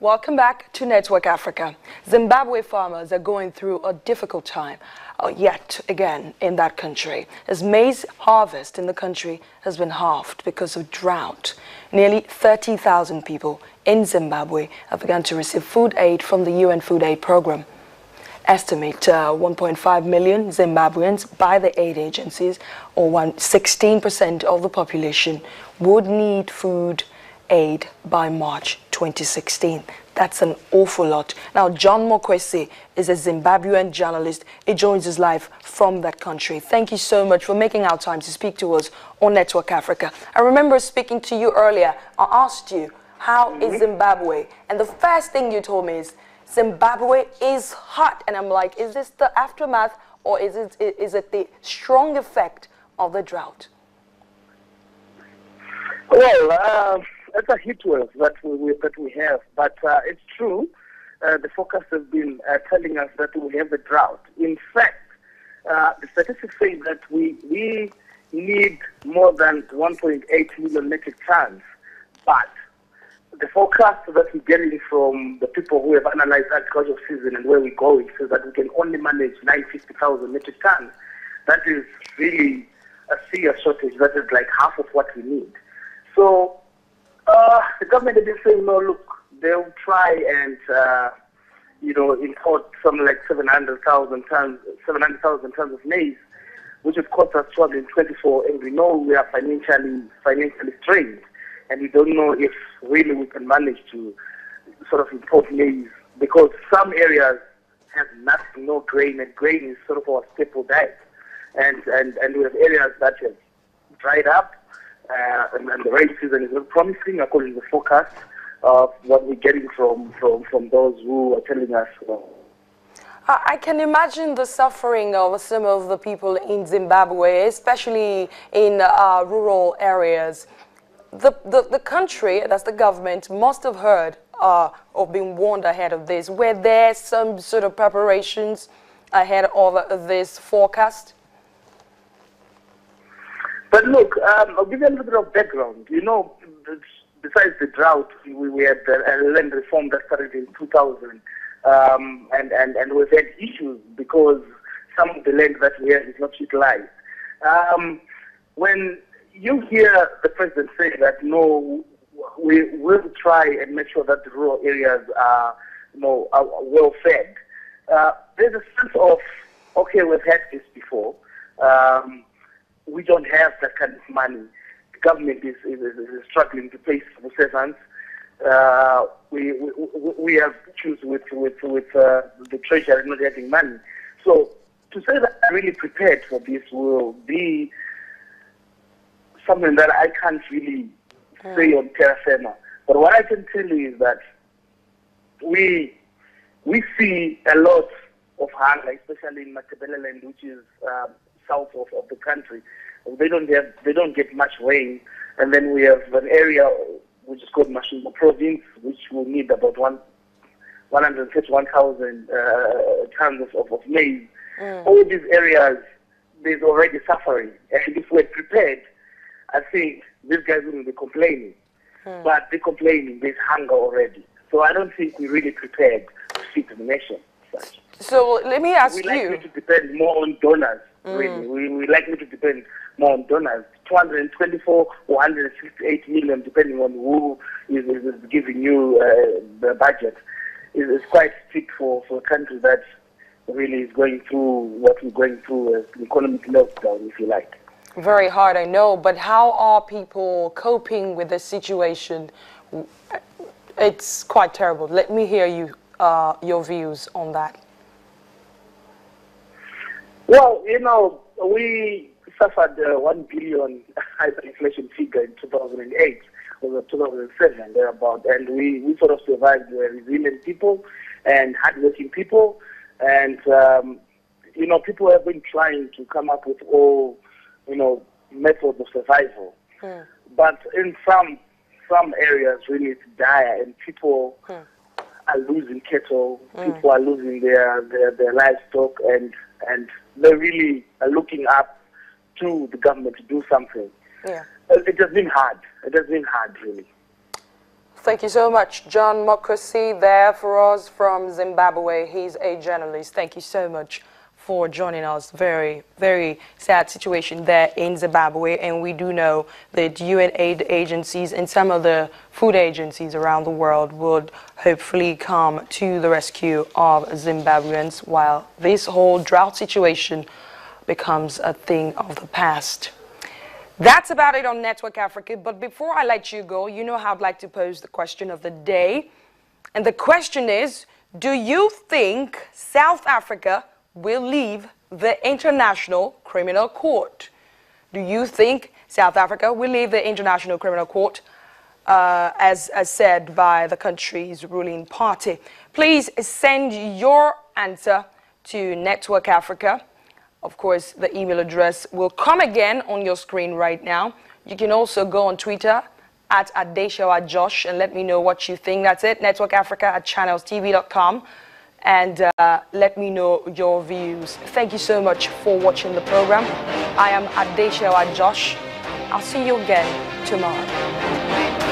Welcome back to Network Africa. Zimbabwe farmers are going through a difficult time yet again in that country, as maize harvest in the country has been halved because of drought. Nearly 30,000 people in Zimbabwe have begun to receive food aid from the UN Food Aid Program. Estimate 1.5 million Zimbabweans by the aid agencies, or 16% of the population, would need food aid by March 2016. That's an awful lot. Now, John Mokwesi is a Zimbabwean journalist. He joins us live from that country. Thank you so much for making our time to speak to us on Network Africa. I remember speaking to you earlier. I asked you, how is Zimbabwe? And the first thing you told me is, Zimbabwe is hot. And I'm like, is this the aftermath, or is it the strong effect of the drought? Well, it's a heat wave that we have, but it's true. The forecast has been telling us that we have a drought. In fact, the statistics say that we need more than 1.8 million metric tons, but the forecast that we're getting from the people who have analyzed agricultural season and where we're going says that we can only manage 950,000 metric tons. That is really a serious shortage. That is like half of what we need. So the government has been saying, no, look, they'll try and, import something like 700,000 tons of maize, which would cost us 224, and we know we are financially strained, and we don't know if really we can manage to sort of import maize, because some areas have nothing, no grain, and grain is sort of our staple diet, and we have areas that have dried up. And the rain season is not promising according to the forecast of what we're getting from those who are telling us. I can imagine the suffering of some of the people in Zimbabwe, especially in rural areas. The country, that's the government, must have heard or been warned ahead of this. Were there some sort of preparations ahead of this forecast? But look, I'll give you a little bit of background. You know, besides the drought, we had a land reform that started in 2000, and we've had issues because some of the land that we have is not utilized. When you hear the president say that, no, we will try and make sure that the rural areas are well fed, there's a sense of, okay, we've had this before. We don't have that kind of money. The government is struggling to pay civil servants. We have issues with the treasury not having money. So to say that I'm really prepared for this will be something that I can't really say on terra firma. But what I can tell you is that we see a lot of hunger, especially in Matabeleland, which is south of the country. They don't get much rain, and then we have an area which is called Mashingo Province, which will need about 131,000 tons of maize. All these areas, there's already suffering, and if we're prepared, I think these guys wouldn't be complaining. But they're complaining. There's hunger already, so I don't think we're really prepared to feed the nation. So let me ask you. We likely to depend more on donors. Really, we likely to depend more on donors. 224 or 168 million, depending on who is giving you the budget, is quite steep for a country that really is going through what we're going through as an economic meltdown, if you like. Very hard, I know, but how are people coping with the situation? It's quite terrible. Let me hear your views on that. Well, we suffered 1 billion hyperinflation figure in 2008 or 2007, thereabout, and we sort of survived. We're resilient people and hardworking people, and people have been trying to come up with all methods of survival. But in some areas, really, it's dire, and people are losing cattle. People are losing their livestock, and they really are looking up to the government to do something. Yeah. It has been hard. It has been hard, really. Thank you so much. John Mokosi there for us from Zimbabwe. He's a journalist. Thank you so much for joining us. Very, very sad situation there in Zimbabwe. And we do know that UN aid agencies and some of the food agencies around the world would hopefully come to the rescue of Zimbabweans while this whole drought situation becomes a thing of the past. That's about it on Network Africa. But before I let you go, you know how I'd like to pose the question of the day. And the question is, do you think South Africa will leave the International Criminal Court? Do you think South Africa will leave the International Criminal Court, as said by the country's ruling party? Please send your answer to Network Africa. Of course, the email address will come again on your screen right now. You can also go on Twitter at @Adeshawa and let me know what you think. That's it, Network Africa at channelstv.com. And let me know your views. Thank you so much for watching the program. I am Adeshawa Josh. I'll see you again tomorrow.